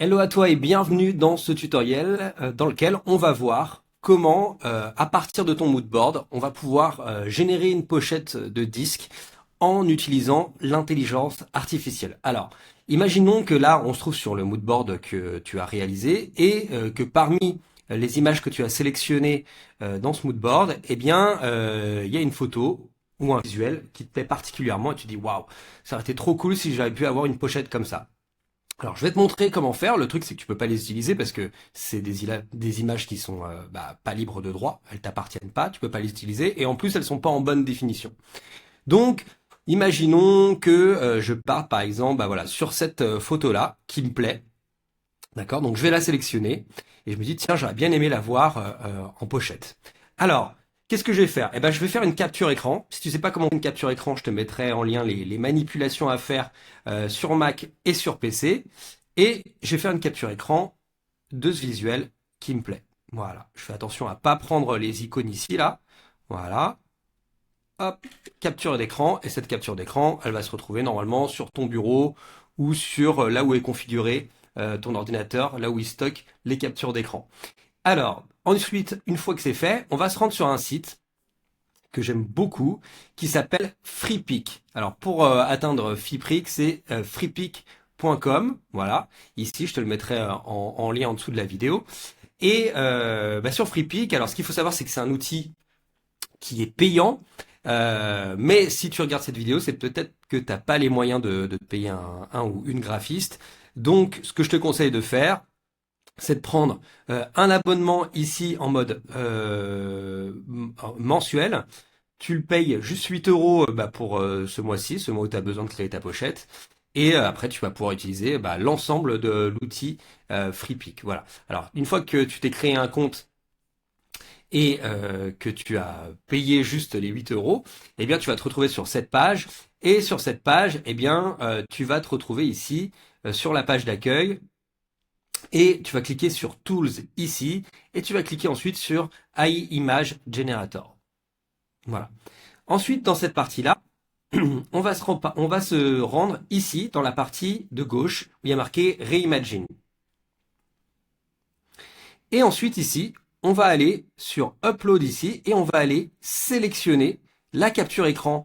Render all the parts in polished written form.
Hello à toi et bienvenue dans ce tutoriel dans lequel on va voir comment, à partir de ton moodboard, on va pouvoir générer une pochette de disque en utilisant l'intelligence artificielle. Alors, imaginons que là, on se trouve sur le moodboard que tu as réalisé et que parmi les images que tu as sélectionnées dans ce moodboard, eh bien, il y a une photo ou un visuel qui te plaît particulièrement et tu dis waouh, ça aurait été trop cool si j'avais pu avoir une pochette comme ça. Alors, je vais te montrer comment faire. Le truc, c'est que tu peux pas les utiliser parce que c'est des images qui sont pas libres de droit. Elles t'appartiennent pas. Tu peux pas les utiliser. Et en plus, elles sont pas en bonne définition. Donc, imaginons que je parte, par exemple, voilà, sur cette photo-là qui me plaît. D'accord? Donc, je vais la sélectionner. Et je me dis, tiens, j'aurais bien aimé la voir en pochette. Alors, qu'est-ce que je vais faire? Eh ben, je vais faire une capture écran. Si tu sais pas comment une capture écran, je te mettrai en lien les manipulations à faire sur Mac et sur PC. Et je vais faire une capture écran de ce visuel qui me plaît. Voilà. Je fais attention à pas prendre les icônes ici, là. Voilà. Hop. Capture d'écran. Et cette capture d'écran, elle va se retrouver normalement sur ton bureau ou sur là où est configuré ton ordinateur, là où il stocke les captures d'écran. Alors, ensuite, une fois que c'est fait, on va se rendre sur un site que j'aime beaucoup, qui s'appelle FreePic. Alors pour atteindre FreePic, c'est freepic.com. Voilà, ici je te le mettrai en lien en dessous de la vidéo. Et sur FreePic, alors ce qu'il faut savoir, c'est que c'est un outil qui est payant. Mais si tu regardes cette vidéo, c'est peut-être que tu n'as pas les moyens de te payer un ou une graphiste. Donc ce que je te conseille de faire, c'est de prendre un abonnement ici en mode mensuel. Tu le payes juste 8 euros pour ce mois-ci, ce mois où tu as besoin de créer ta pochette. Et après, tu vas pouvoir utiliser l'ensemble de l'outil FreePic. Voilà. Alors, une fois que tu t'es créé un compte et que tu as payé juste les 8 euros, eh bien, tu vas te retrouver sur cette page. Et sur cette page, eh bien, tu vas te retrouver ici sur la page d'accueil. Et tu vas cliquer sur Tools ici. Et tu vas cliquer ensuite sur AI Image Generator. Voilà. Ensuite, dans cette partie-là, on va se rendre ici, dans la partie de gauche, où il y a marqué Reimagine. Et ensuite, ici, on va aller sur Upload ici, et on va aller sélectionner la capture écran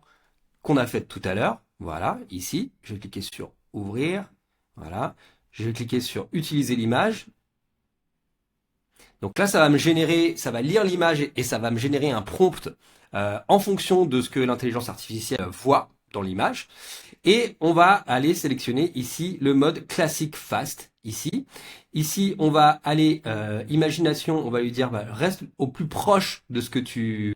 qu'on a faite tout à l'heure. Voilà, ici, je vais cliquer sur Ouvrir. Voilà, je vais cliquer sur Utiliser l'image. Donc là, ça va me générer, ça va lire l'image et ça va me générer un prompt en fonction de ce que l'intelligence artificielle voit dans l'image. Et on va aller sélectionner ici le mode classique fast ici. Ici, on va aller imagination, on va lui dire reste au plus proche de ce que tu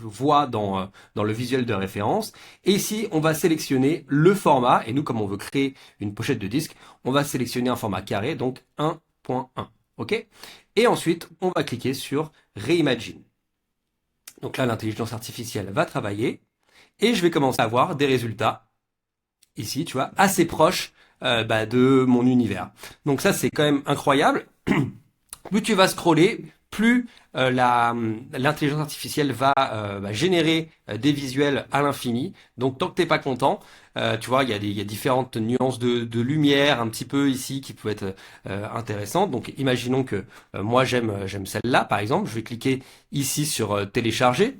vois dans le visuel de référence. Et ici, on va sélectionner le format. Et nous, comme on veut créer une pochette de disque, on va sélectionner un format carré, donc 1.1. OK? Et ensuite, on va cliquer sur Reimagine. Donc là, l'intelligence artificielle va travailler et je vais commencer à avoir des résultats ici, tu vois, assez proches de mon univers. Donc ça, c'est quand même incroyable. Plus tu vas scroller, plus l'intelligence artificielle va générer des visuels à l'infini. Donc tant que t'es pas content, tu vois, il y a différentes nuances de lumière un petit peu ici qui peuvent être intéressantes. Donc imaginons que moi j'aime celle-là par exemple. Je vais cliquer ici sur télécharger.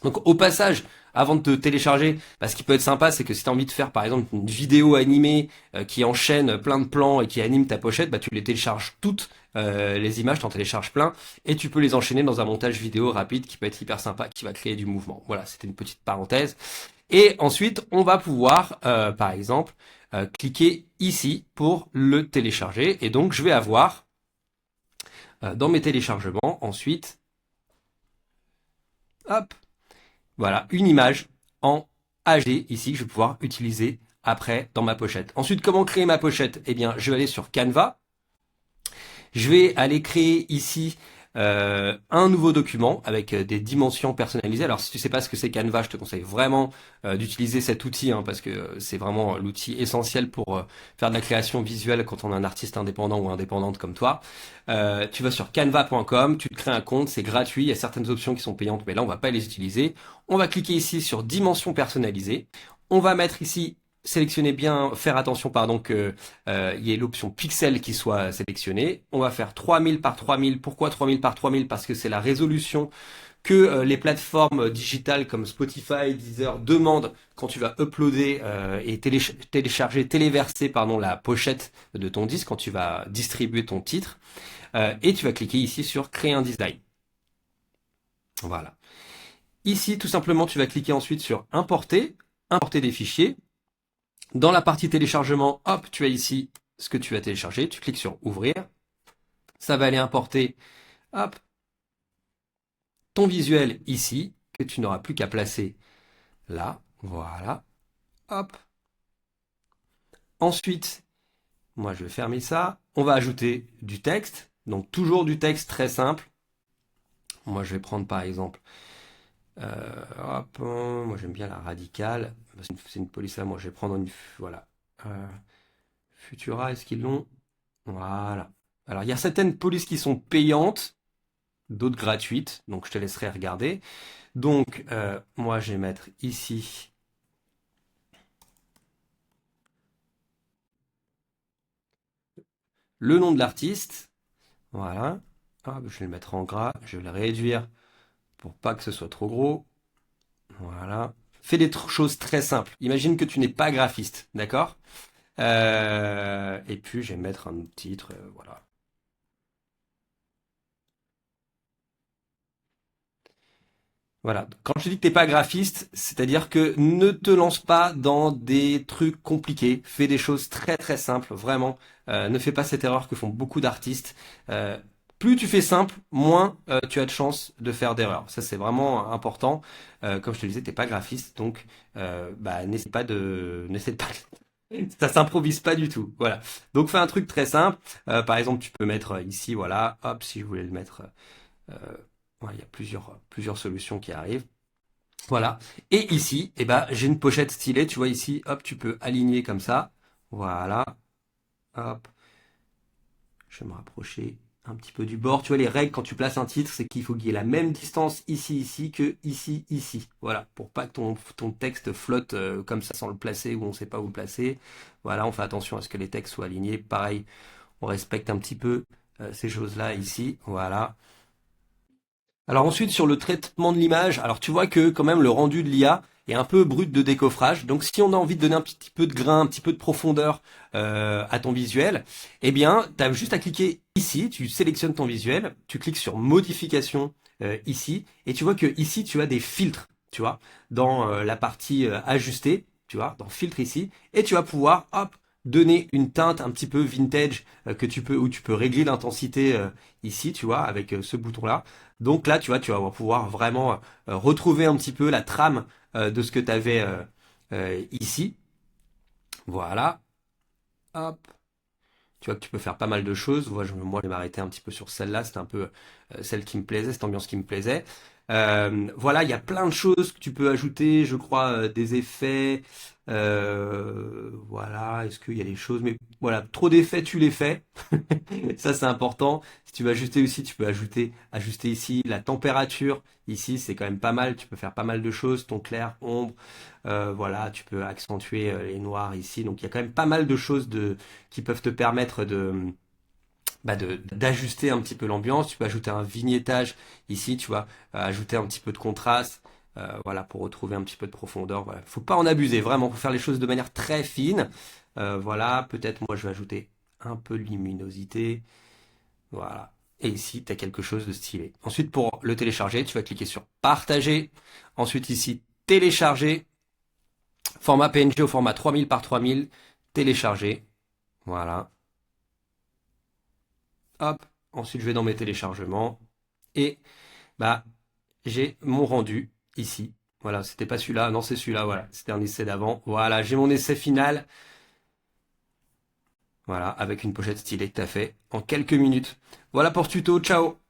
Donc au passage, avant de te télécharger, ce qui peut être sympa, c'est que si tu as envie de faire par exemple une vidéo animée qui enchaîne plein de plans et qui anime ta pochette, tu les télécharges toutes les images, tu en télécharges plein et tu peux les enchaîner dans un montage vidéo rapide qui peut être hyper sympa, qui va créer du mouvement. Voilà, c'était une petite parenthèse. Et ensuite, on va pouvoir, par exemple, cliquer ici pour le télécharger. Et donc, je vais avoir dans mes téléchargements ensuite, hop, voilà, une image en HD ici que je vais pouvoir utiliser après dans ma pochette. Ensuite, comment créer ma pochette? Eh bien, je vais aller sur Canva. Je vais aller créer ici un nouveau document avec des dimensions personnalisées. Alors si tu sais pas ce que c'est Canva, je te conseille vraiment d'utiliser cet outil parce que c'est vraiment l'outil essentiel pour faire de la création visuelle quand on est un artiste indépendant ou indépendante comme toi. Tu vas sur canva.com, tu te crées un compte, c'est gratuit, il y a certaines options qui sont payantes, mais là on va pas les utiliser. On va cliquer ici sur dimensions personnalisées. On va mettre ici sélectionner bien, faire attention pardon que il y ait l'option pixel qui soit sélectionnée. On va faire 3000 par 3000. Pourquoi 3000 par 3000? Parce que c'est la résolution que les plateformes digitales comme Spotify, Deezer demandent quand tu vas uploader et télécharger, téléverser pardon la pochette de ton disque quand tu vas distribuer ton titre. Et tu vas cliquer ici sur créer un design. Voilà. Ici, tout simplement, tu vas cliquer ensuite sur importer, importer des fichiers. Dans la partie téléchargement, hop, tu as ici ce que tu vas télécharger. Tu cliques sur ouvrir. Ça va aller importer, hop, ton visuel ici, que tu n'auras plus qu'à placer là. Voilà. Hop. Ensuite, moi je vais fermer ça. On va ajouter du texte. Donc toujours du texte très simple. Moi je vais prendre par exemple, hop, moi j'aime bien la radicale. C'est une police là, moi je vais prendre une, voilà. Futura, est-ce qu'ils l'ont? Voilà. Alors il y a certaines polices qui sont payantes, d'autres gratuites, donc je te laisserai regarder. Donc moi je vais mettre ici le nom de l'artiste. Voilà. Hop, je vais le mettre en gras, je vais le réduire pour pas que ce soit trop gros. Voilà. Fais des choses très simples. Imagine que tu n'es pas graphiste, d'accord? Et puis je vais mettre un titre, voilà. Voilà. Quand je dis que t'es pas graphiste, c'est-à-dire que ne te lance pas dans des trucs compliqués. Fais des choses très très simples, vraiment. Ne fais pas cette erreur que font beaucoup d'artistes. Plus tu fais simple, moins tu as de chances de faire d'erreurs. Ça c'est vraiment important. Comme je te disais, t'es pas graphiste, donc bah, n'essaie pas. Ça s'improvise pas du tout. Voilà. Donc fais un truc très simple. Par exemple, tu peux mettre ici, voilà. Hop, si je voulais le mettre. euh, ouais, il y a plusieurs solutions qui arrivent. Voilà. Et ici, eh ben, j'ai une pochette stylée. Tu vois ici, hop, tu peux aligner comme ça. Voilà. Hop. Je vais me rapprocher un petit peu du bord. Tu vois, les règles quand tu places un titre, c'est qu'il faut qu'il y ait la même distance ici que ici. Voilà. Pour pas que ton texte flotte comme ça sans le placer ou on sait pas où le placer. Voilà. On fait attention à ce que les textes soient alignés. Pareil, on respecte un petit peu ces choses-là ici. Voilà. Alors ensuite sur le traitement de l'image, alors tu vois que quand même le rendu de l'IA est un peu brut de décoffrage. Donc si on a envie de donner un petit peu de grain, un petit peu de profondeur à ton visuel, eh bien tu as juste à cliquer ici, tu sélectionnes ton visuel, tu cliques sur modification ici, et tu vois que ici tu as des filtres, tu vois, dans la partie ajustée, tu vois, dans filtre ici, et tu vas pouvoir hop donner une teinte un petit peu vintage que tu peux où tu peux régler l'intensité ici, tu vois, avec ce bouton-là. Donc là, tu vois, tu vas pouvoir vraiment retrouver un petit peu la trame de ce que tu avais ici. Voilà. Hop. Tu vois que tu peux faire pas mal de choses. Moi, je vais m'arrêter un petit peu sur celle-là. C'était un peu celle qui me plaisait, cette ambiance qui me plaisait. Voilà, il y a plein de choses que tu peux ajouter. Je crois des effets. Voilà, est-ce qu'il y a des choses? Mais voilà, trop d'effets, tu les fais. Ça, c'est important. Si tu veux ajuster aussi, tu peux ajuster ici la température. Ici, c'est quand même pas mal. Tu peux faire pas mal de choses. Ton clair, ombre. Voilà, tu peux accentuer les noirs ici. Donc, il y a quand même pas mal de choses qui peuvent te permettre d'ajuster un petit peu l'ambiance. Tu peux ajouter un vignettage ici, tu vois, ajouter un petit peu de contraste. Voilà, pour retrouver un petit peu de profondeur. Voilà. Faut pas en abuser, vraiment. Faut faire les choses de manière très fine. Voilà, peut-être moi je vais ajouter un peu de luminosité. Voilà. Et ici, tu as quelque chose de stylé. Ensuite, pour le télécharger, tu vas cliquer sur partager. Ensuite, ici, télécharger. Format PNG au format 3000 par 3000. Télécharger. Voilà. Hop. Ensuite, je vais dans mes téléchargements. Et bah, j'ai mon rendu ici. Voilà, c'était pas celui-là. Non, c'est celui-là. Voilà. C'était un essai d'avant. Voilà, j'ai mon essai final. Voilà, avec une pochette stylée que tu as fait en quelques minutes. Voilà pour ce tuto. Ciao!